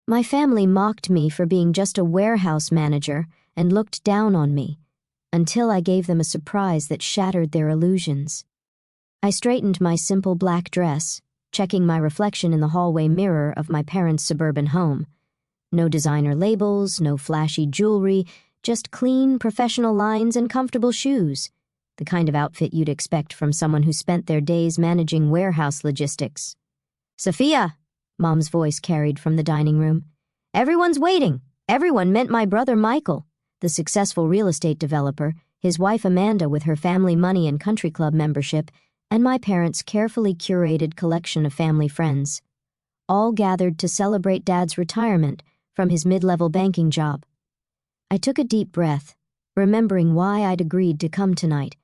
My family mocked me for being just a warehouse manager and looked down on me, until I gave them a surprise that shattered their illusions. I straightened my simple black dress, checking my reflection in the hallway mirror of my parents' suburban home. No designer labels, no flashy jewelry, just clean, professional lines and comfortable shoes. The kind of outfit you'd expect from someone who spent their days managing warehouse logistics. "Sophia," Mom's voice carried from the dining room. "Everyone's waiting." Everyone meant my brother Michael, the successful real estate developer, his wife Amanda with her family money and country club membership, and my parents' carefully curated collection of family friends. All gathered to celebrate Dad's retirement from his mid-level banking job. I took a deep breath, remembering why I'd agreed to come tonight.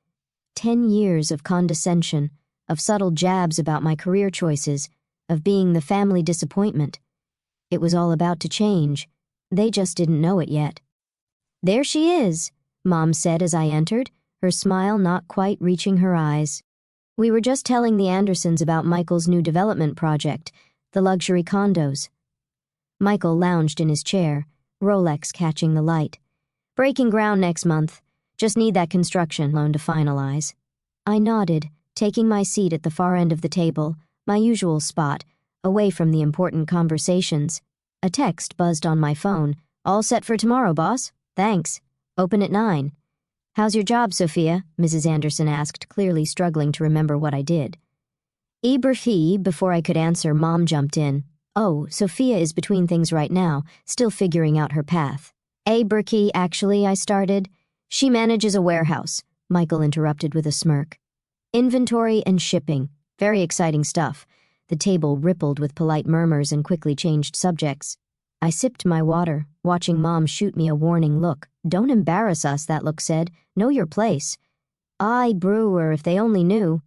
10 years of condescension, of subtle jabs about my career choices, of being the family disappointment. It was all about to change. They just didn't know it yet. "There she is," Mom said as I entered, her smile not quite reaching her eyes. "We were just telling the Andersons about Michael's new development project, the luxury condos." Michael lounged in his chair, Rolex catching the light. "Breaking ground next month. Just need that construction loan to finalize." I nodded, taking my seat at the far end of the table, my usual spot, away from the important conversations. A text buzzed on my phone. "All set for tomorrow, boss. Thanks. Open at 9. "How's your job, Sophia?" Mrs. Anderson asked, clearly struggling to remember what I did. Before I could answer, Mom jumped in. "Oh, Sophia is between things right now, still figuring out her path." "Berkey, actually," I started. "She manages a warehouse," Michael interrupted with a smirk. "Inventory and shipping. Very exciting stuff." The table rippled with polite murmurs and quickly changed subjects. I sipped my water, watching Mom shoot me a warning look. "Don't embarrass us," that look said. "Know your place." "Aye, brewer, if they only knew."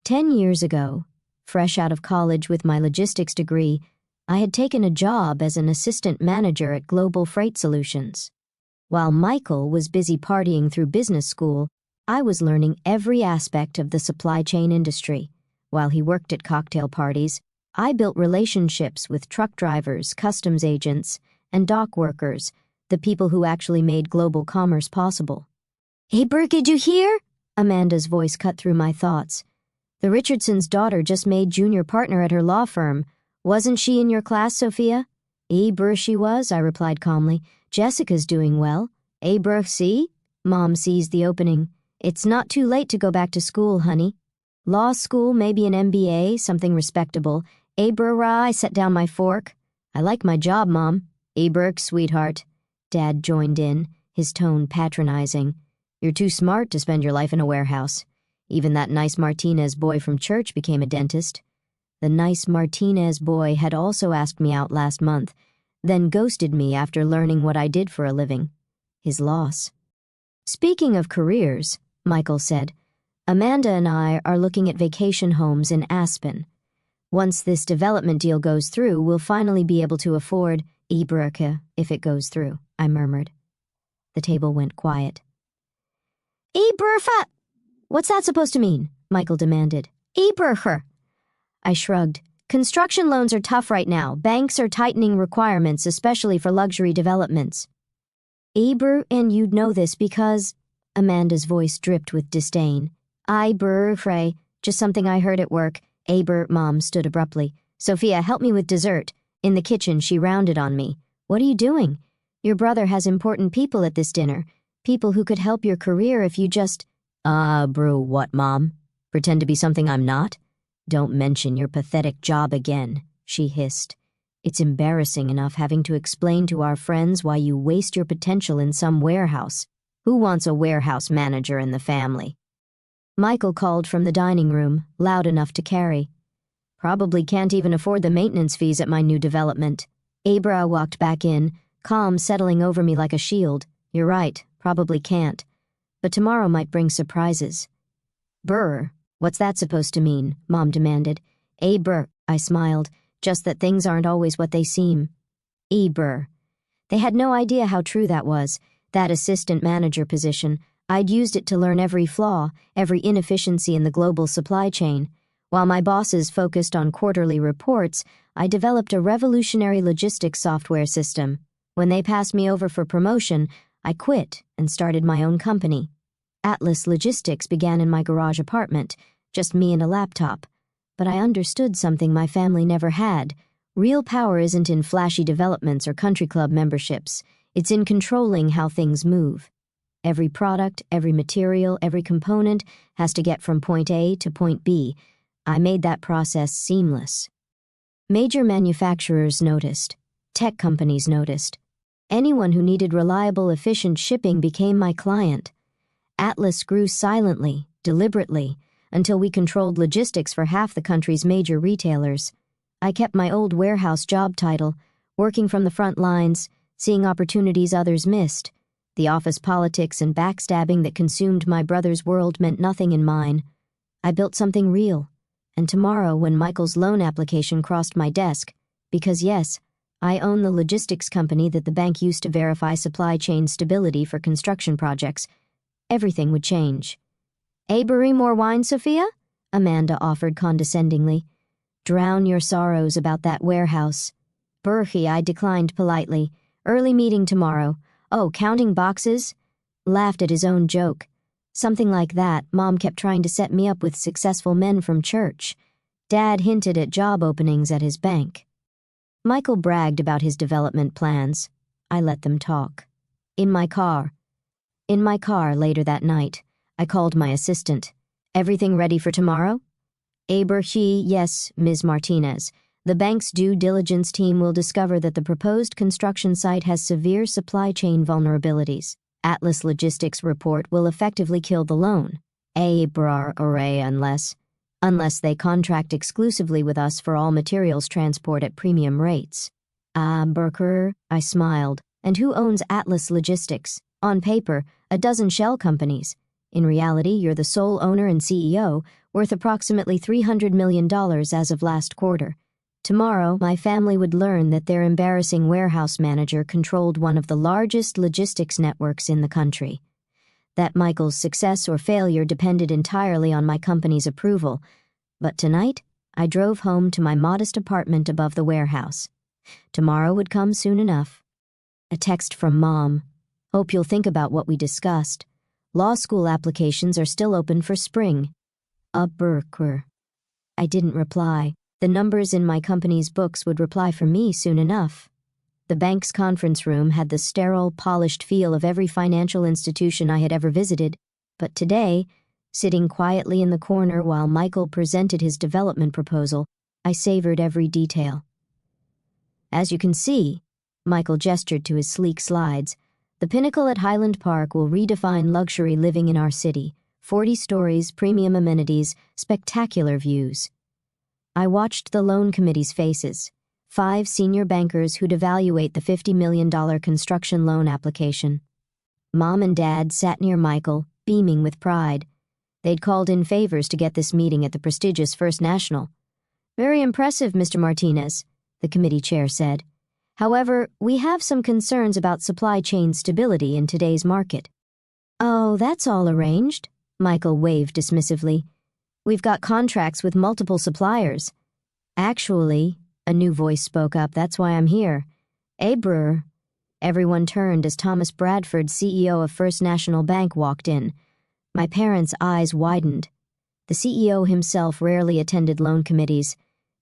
10 years ago, fresh out of college with my logistics degree, I had taken a job as an assistant manager at Global Freight Solutions. While Michael was busy partying through business school, I was learning every aspect of the supply chain industry. While he worked at cocktail parties, I built relationships with truck drivers, customs agents, and dock workers, the people who actually made global commerce possible. "Hey, Burke, did you hear?" Amanda's voice cut through my thoughts. "The Richardsons' daughter just made junior partner at her law firm. Wasn't she in your class, Sophia?" She was," I replied calmly. "Jessica's doing well." See?" Mom seized the opening. "It's not too late to go back to school, honey. Law school, maybe an MBA, something respectable. I set down my fork. I like my job, Mom." "Burke, sweetheart." Dad joined in, his tone patronizing. "You're too smart to spend your life in a warehouse. Even that nice Martinez boy from church became a dentist." The nice Martinez boy had also asked me out last month, then ghosted me after learning what I did for a living. His loss. "Speaking of careers," Michael said, "Amanda and I are looking at vacation homes in Aspen. Once this development deal goes through, we'll finally be able to afford Iberca if it goes through," I murmured. The table went quiet. "Iberfa! What's that supposed to mean?" Michael demanded. "Iberher." I shrugged. "Construction loans are tough right now. Banks are tightening requirements, especially for luxury developments." "And you'd know this because—" Amanda's voice dripped with disdain. "Frey, just something I heard at work." Mom stood abruptly. "Sophia, help me with dessert." In the kitchen, she rounded on me. "What are you doing? Your brother has important people at this dinner. People who could help your career if you just—" What, Mom? Pretend to be something I'm not? Don't mention your pathetic job again," she hissed. "It's embarrassing enough having to explain to our friends why you waste your potential in some warehouse. Who wants a warehouse manager in the family?" Michael called from the dining room, loud enough to carry. "Probably can't even afford the maintenance fees at my new development." Walked back in, calm settling over me like a shield. "You're right, probably can't. But tomorrow might bring surprises." "What's that supposed to mean?" Mom demanded. I smiled, "just that things aren't always what they seem." They had no idea how true that was, that assistant manager position. I'd used it to learn every flaw, every inefficiency in the global supply chain. While my bosses focused on quarterly reports, I developed a revolutionary logistics software system. When they passed me over for promotion, I quit and started my own company. Atlas Logistics began in my garage apartment, just me and a laptop. But I understood something my family never had. Real power isn't in flashy developments or country club memberships. It's in controlling how things move. Every product, every material, every component has to get from point A to point B. I made that process seamless. Major manufacturers noticed. Tech companies noticed. Anyone who needed reliable, efficient shipping became my client. Atlas grew silently, deliberately, until we controlled logistics for half the country's major retailers. I kept my old warehouse job title, working from the front lines, seeing opportunities others missed. The office politics and backstabbing that consumed my brother's world meant nothing in mine. I built something real. And tomorrow, when Michael's loan application crossed my desk, because yes, I own the logistics company that the bank used to verify supply chain stability for construction projects, everything would change. "A brewery more wine, Sophia?" Amanda offered condescendingly. "Drown your sorrows about that warehouse." "Berkey," I declined politely. "Early meeting tomorrow." "Oh, counting boxes?" Laughed at his own joke. Something like that. Mom kept trying to set me up with successful men from church. Dad hinted at job openings at his bank. Michael bragged about his development plans. I let them talk. In my car later that night, I called my assistant. "Everything ready for tomorrow?" "Berkey, yes, Ms. Martinez. The bank's due diligence team will discover that the proposed construction site has severe supply chain vulnerabilities. Atlas Logistics report will effectively kill the loan. Unless they contract exclusively with us for all materials transport at premium rates." Berker," I smiled. "And who owns Atlas Logistics? On paper, a dozen shell companies. In reality, you're the sole owner and CEO, worth approximately $300 million as of last quarter. Tomorrow, my family would learn that their embarrassing warehouse manager controlled one of the largest logistics networks in the country. That Michael's success or failure depended entirely on my company's approval. But tonight, I drove home to my modest apartment above the warehouse. Tomorrow would come soon enough. A text from Mom. "Hope you'll think about what we discussed. Law school applications are still open for spring." Berker. I didn't reply. The numbers in my company's books would reply for me soon enough. The bank's conference room had the sterile, polished feel of every financial institution I had ever visited, but today, sitting quietly in the corner while Michael presented his development proposal, I savored every detail. "As you can see," Michael gestured to his sleek slides, "the Pinnacle at Highland Park will redefine luxury living in our city. 40 stories, premium amenities, spectacular views." I watched the loan committee's faces. 5 senior bankers who'd evaluate the $50 million construction loan application. Mom and Dad sat near Michael, beaming with pride. They'd called in favors to get this meeting at the prestigious First National. "Very impressive, Mr. Martinez," the committee chair said. "However, we have some concerns about supply chain stability in today's market." "Oh, that's all arranged," Michael waved dismissively. "We've got contracts with multiple suppliers." "Actually," a new voice spoke up, "that's why I'm here." "Brewer." Everyone turned as Thomas Bradford, CEO of First National Bank, walked in. My parents' eyes widened. The CEO himself rarely attended loan committees.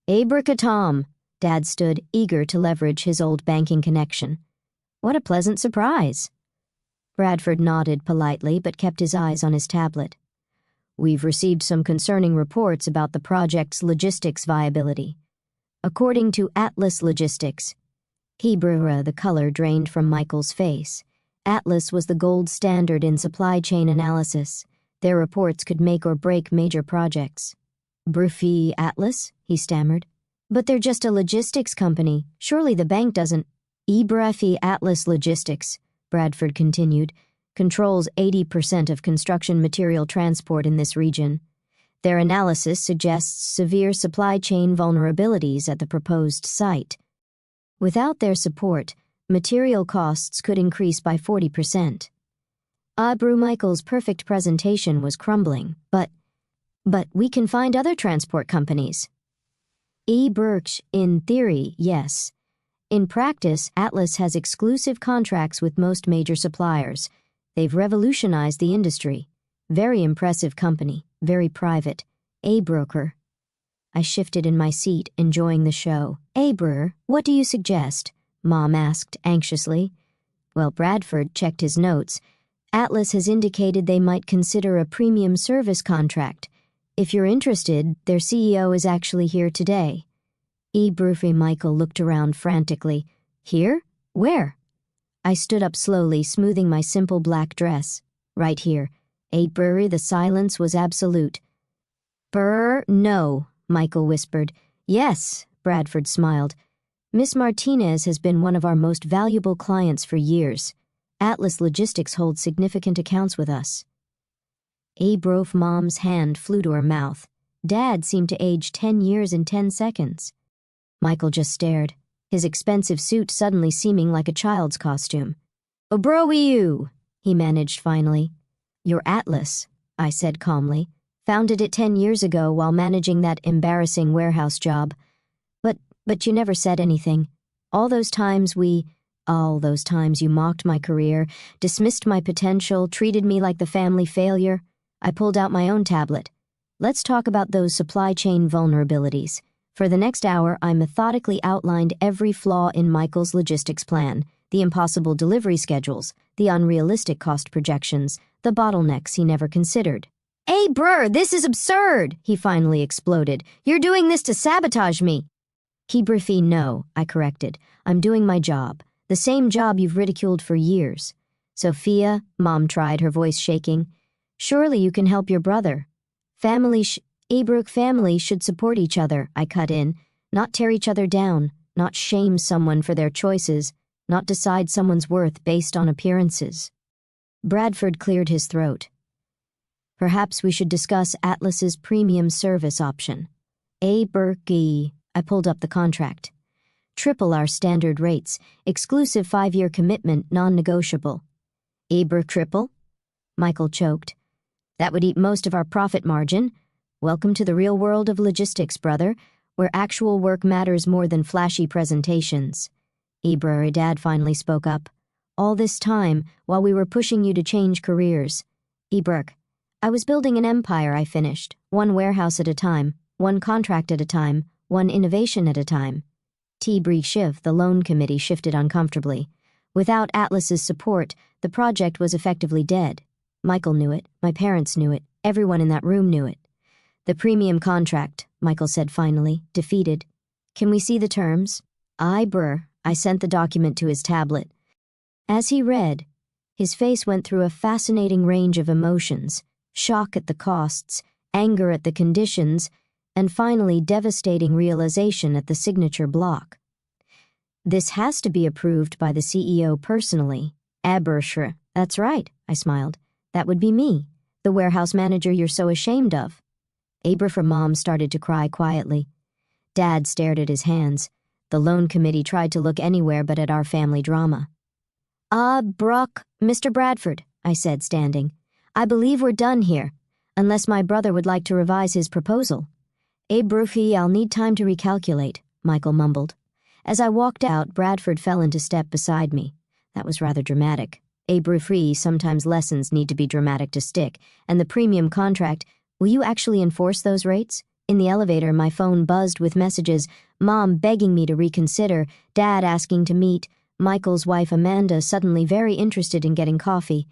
"Tom." Dad stood, eager to leverage his old banking connection. "What a pleasant surprise." Bradford nodded politely but kept his eyes on his tablet. "We've received some concerning reports about the project's logistics viability. According to Atlas Logistics," the color drained from Michael's face. Atlas was the gold standard in supply chain analysis. Their reports could make or break major projects. "Berkey Atlas?" he stammered. "But they're just a logistics company. Surely the bank doesn't." "Berkey Atlas Logistics," Bradford continued, "controls 80% of construction material transport in this region. Their analysis suggests severe supply chain vulnerabilities at the proposed site. Without their support, material costs could increase by 40%. Michael's perfect presentation was crumbling, but we can find other transport companies." Birch, in theory, yes. In practice, Atlas has exclusive contracts with most major suppliers. They've revolutionized the industry. Very impressive company, very private. Broker. I shifted in my seat, enjoying the show. Brewer, what do you suggest? Mom asked anxiously. Well, Bradford checked his notes. Atlas has indicated they might consider a premium service contract. If you're interested, their CEO is actually here today. Brufy Michael looked around frantically. Here? Where? I stood up slowly, smoothing my simple black dress. Right here. Brewery, the silence was absolute. No, Michael whispered. Yes, Bradford smiled. Miss Martinez has been one of our most valuable clients for years. Atlas Logistics holds significant accounts with us. Brof Mom's hand flew to her mouth. Dad seemed to age 10 years in 10 seconds. Michael just stared, his expensive suit suddenly seeming like a child's costume. "Obro-you," he managed finally. "You're Atlas," I said calmly. "Founded it 10 years ago while managing that embarrassing warehouse job. But you never said anything. All those times you mocked my career, dismissed my potential, treated me like the family failure. I pulled out my own tablet. Let's talk about those supply chain vulnerabilities." For the next hour, I methodically outlined every flaw in Michael's logistics plan, the impossible delivery schedules, the unrealistic cost projections, the bottlenecks he never considered. Brr, this is absurd, he finally exploded. You're doing this to sabotage me. Brufy, no, I corrected. I'm doing my job, the same job you've ridiculed for years. Sophia, Mom tried, her voice shaking. Surely you can help your brother. Abrook family should support each other, I cut in, not tear each other down, not shame someone for their choices, not decide someone's worth based on appearances. Bradford cleared his throat. Perhaps we should discuss Atlas's premium service option. Berkey, I pulled up the contract. Triple our standard rates, exclusive 5-year commitment, non-negotiable. Triple? Michael choked. That would eat most of our profit margin. Welcome to the real world of logistics, brother, where actual work matters more than flashy presentations. Dad finally spoke up. All this time, while we were pushing you to change careers. I was building an empire, I finished, one warehouse at a time, one contract at a time, one innovation at a time. Shiv, the loan committee, shifted uncomfortably. Without Atlas's support, the project was effectively dead. Michael knew it, my parents knew it, everyone in that room knew it. The premium contract, Michael said finally, defeated. Can we see the terms? I sent the document to his tablet. As he read, his face went through a fascinating range of emotions, shock at the costs, anger at the conditions, and finally devastating realization at the signature block. This has to be approved by the CEO personally. That's right, I smiled. That would be me, the warehouse manager you're so ashamed of. From Mom started to cry quietly. Dad stared at his hands. The loan committee tried to look anywhere but at our family drama. Mr. Bradford, I said, standing. I believe we're done here, unless my brother would like to revise his proposal. Brufy, I'll need time to recalculate, Michael mumbled. As I walked out, Bradford fell into step beside me. That was rather dramatic. Brufy, sometimes lessons need to be dramatic to stick, and the premium contract, will you actually enforce those rates? In the elevator, my phone buzzed with messages, Mom begging me to reconsider, Dad asking to meet, Michael's wife Amanda suddenly very interested in getting coffee.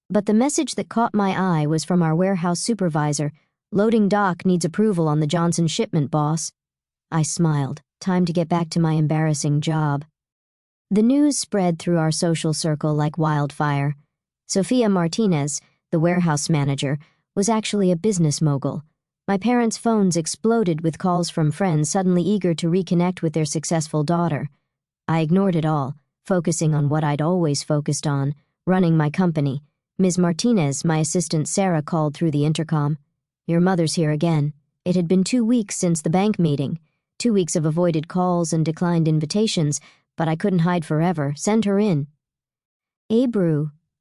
But the message that caught my eye was from our warehouse supervisor. Loading dock needs approval on the Johnson shipment, boss. I smiled. Time to get back to my embarrassing job. The news spread through our social circle like wildfire. Sophia Martinez, the warehouse manager, was actually a business mogul. My parents' phones exploded with calls from friends suddenly eager to reconnect with their successful daughter. I ignored it all, focusing on what I'd always focused on, running my company. Ms. Martinez, my assistant Sarah, called through the intercom. Your mother's here again. It had been 2 weeks since the bank meeting. 2 weeks of avoided calls and declined invitations, but I couldn't hide forever. Send her in.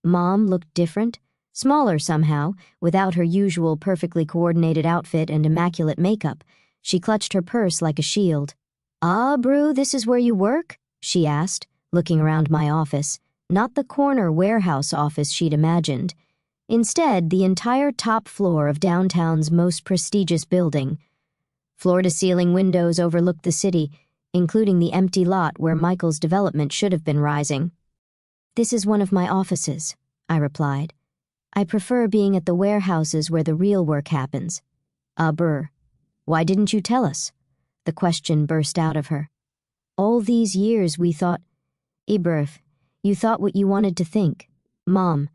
Mom looked different, smaller somehow, without her usual perfectly coordinated outfit and immaculate makeup. She clutched her purse like a shield. "Ah, Brew, this is where you work?" she asked, looking around my office, not the corner warehouse office she'd imagined. Instead, the entire top floor of downtown's most prestigious building. Floor-to-ceiling windows overlooked the city, including the empty lot where Michael's development should have been rising. "This is one of my offices," I replied. "I prefer being at the warehouses where the real work happens." Brr. "Why didn't you tell us?" The question burst out of her. "All these years we thought—" "Ibrif, you thought what you wanted to think. Mom,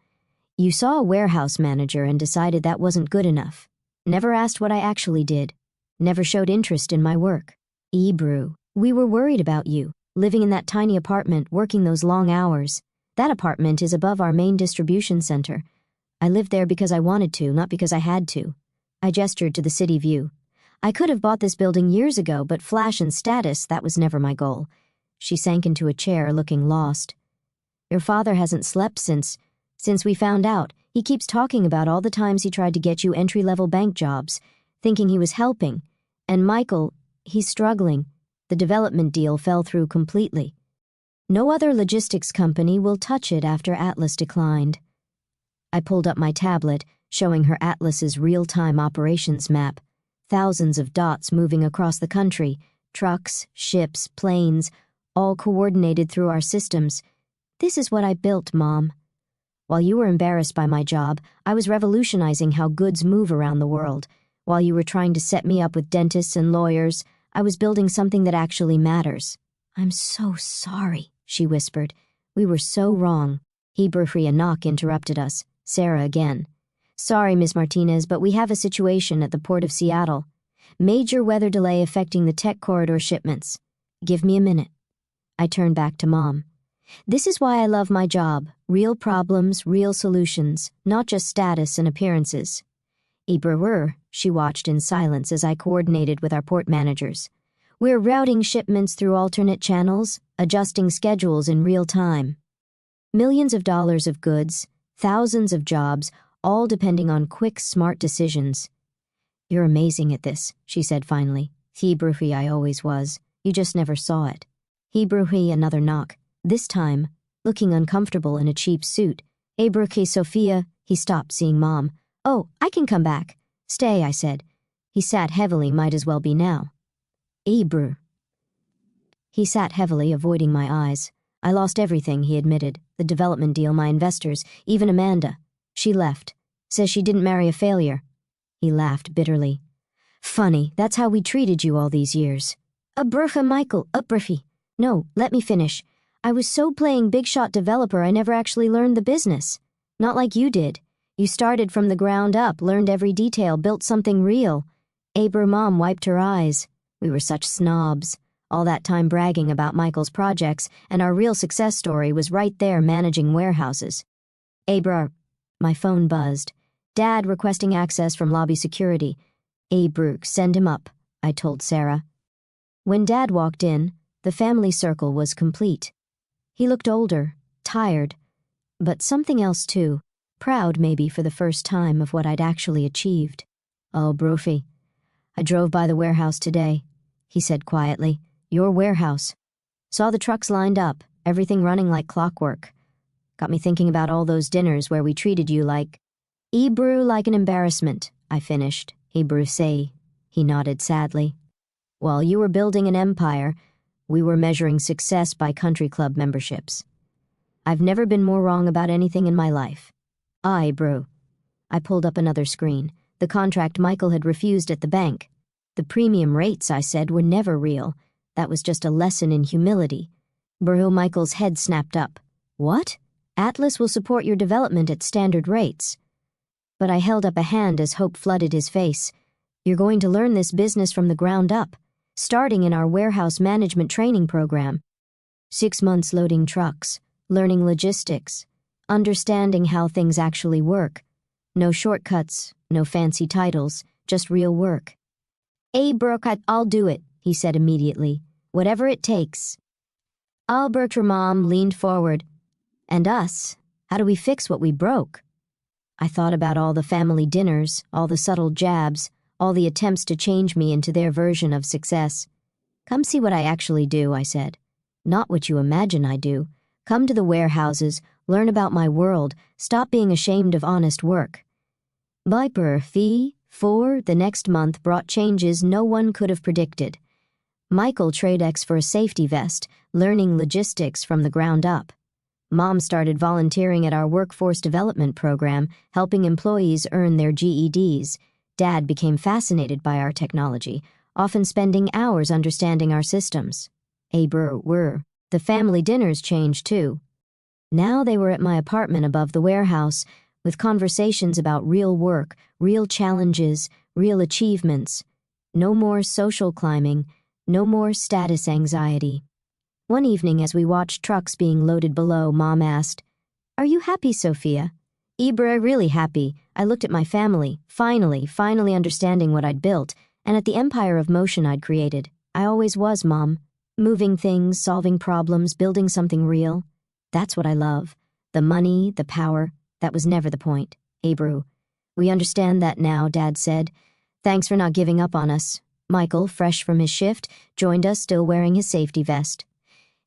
you saw a warehouse manager and decided that wasn't good enough. Never asked what I actually did. Never showed interest in my work. Ebru, we were worried about you, living in that tiny apartment, working those long hours. That apartment is above our main distribution center. I lived there because I wanted to, not because I had to." I gestured to the city view. "I could have bought this building years ago, but flash and status, that was never my goal." She sank into a chair, looking lost. "Your father hasn't slept since we found out. He keeps talking about all the times he tried to get you entry-level bank jobs, thinking he was helping. And Michael, he's struggling. The development deal fell through completely. No other logistics company will touch it after Atlas declined." I pulled up my tablet, showing her Atlas's real-time operations map. Thousands of dots moving across the country, trucks, ships, planes, all coordinated through our systems. "This is what I built, Mom. While you were embarrassed by my job, I was revolutionizing how goods move around the world. While you were trying to set me up with dentists and lawyers, I was building something that actually matters." "I'm so sorry," she whispered. "We were so wrong." A knock interrupted us. Sarah again. "Sorry, Ms. Martinez, but we have a situation at the Port of Seattle. Major weather delay affecting the tech corridor shipments. Give me a minute." I turned back to Mom. "This is why I love my job. Real problems, real solutions, not just status and appearances." She watched in silence as I coordinated with our port managers. "We're routing shipments through alternate channels, adjusting schedules in real time. Millions of dollars of goods, thousands of jobs, all depending on quick, smart decisions." "You're amazing at this," she said finally. I always was. You just never saw it." Another knock. This time, looking uncomfortable in a cheap suit. Sophia." He stopped, seeing Mom. "Oh, I can come back." "Stay," I said. He sat heavily, might as well be now. He sat heavily, avoiding my eyes. "I lost everything," he admitted. "The development deal, my investors, even Amanda. She left. Says she didn't marry a failure." He laughed bitterly. "Funny, that's how we treated you all these years." Michael, No, let me finish. I was so playing big shot developer I never actually learned the business. Not like you did. You started from the ground up, learned every detail, built something real." Mom wiped her eyes. "We were such snobs. All that time bragging about Michael's projects, and our real success story was right there managing warehouses." My phone buzzed. "Dad requesting access from lobby security." "Send him up," I told Sarah. When Dad walked in, the family circle was complete. He looked older, tired, but something else too, proud maybe for the first time of what I'd actually achieved. "Oh, Brophy, I drove by the warehouse today," he said quietly. "Your warehouse. Saw the trucks lined up, everything running like clockwork. Got me thinking about all those dinners where we treated you like—" like an embarrassment," I finished. Say. He nodded sadly. "While you were building an empire, we were measuring success by country club memberships. I've never been more wrong about anything in my life." I pulled up another screen. The contract Michael had refused at the bank. "The premium rates," I said, "were never real. That was just a lesson in humility." Michael's head snapped up. "What? Atlas will support your development at standard rates." But I held up a hand as hope flooded his face. "You're going to learn this business from the ground up, starting in our warehouse management training program. 6 months loading trucks, learning logistics, understanding how things actually work. No shortcuts, no fancy titles, just real work." "I'll do it," he said immediately. "Whatever it takes." Mom leaned forward. "And us? How do we fix what we broke?" I thought about all the family dinners, all the subtle jabs, all the attempts to change me into their version of success. "Come see what I actually do," I said. "Not what you imagine I do. Come to the warehouses, learn about my world, stop being ashamed of honest work." Viper fee for the next month brought changes no one could have predicted. Michael Tradex for a safety vest, learning logistics from the ground up. Mom started volunteering at our workforce development program, helping employees earn their GEDs. Dad became fascinated by our technology, often spending hours understanding our systems. The family dinners changed too. Now they were at my apartment above the warehouse, with conversations about real work, real challenges, real achievements. No more social climbing, no more status anxiety. One evening as we watched trucks being loaded below, Mom asked, "Are you happy, Sophia?" Really happy. I looked at my family, finally understanding what I'd built, and at the empire of motion I'd created. I always was, Mom. Moving things, solving problems, building something real. That's what I love. The money, the power, that was never the point. "We understand that now," Dad said. "Thanks for not giving up on us." Michael, fresh from his shift, joined us still wearing his safety vest.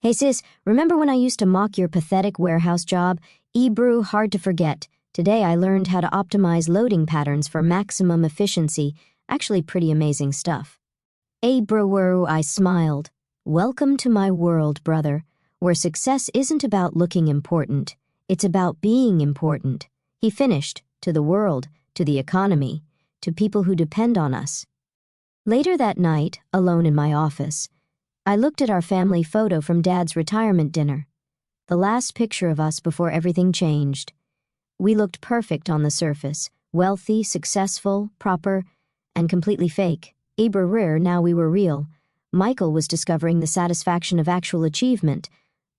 "Hey sis, remember when I used to mock your pathetic warehouse job? Hard to forget. Today I learned how to optimize loading patterns for maximum efficiency. Actually pretty amazing stuff." I smiled. "Welcome to my world, brother, where success isn't about looking important. It's about being important." He finished, to the world, to the economy, to people who depend on us. Later that night, alone in my office, I looked at our family photo from Dad's retirement dinner. The last picture of us before everything changed. We looked perfect on the surface, wealthy, successful, proper, and completely fake. Now we were real. Michael was discovering the satisfaction of actual achievement.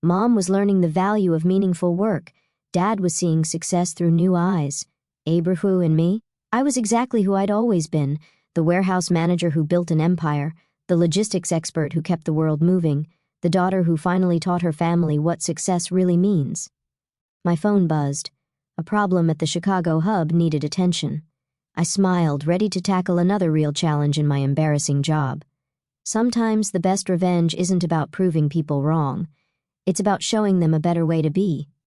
Mom was learning the value of meaningful work. Dad was seeing success through new eyes. And me? I was exactly who I'd always been, the warehouse manager who built an empire, the logistics expert who kept the world moving, the daughter who finally taught her family what success really means. My phone buzzed. A problem at the Chicago hub needed attention. I smiled, ready to tackle another real challenge in my embarrassing job. Sometimes the best revenge isn't about proving people wrong. It's about showing them a better way to be.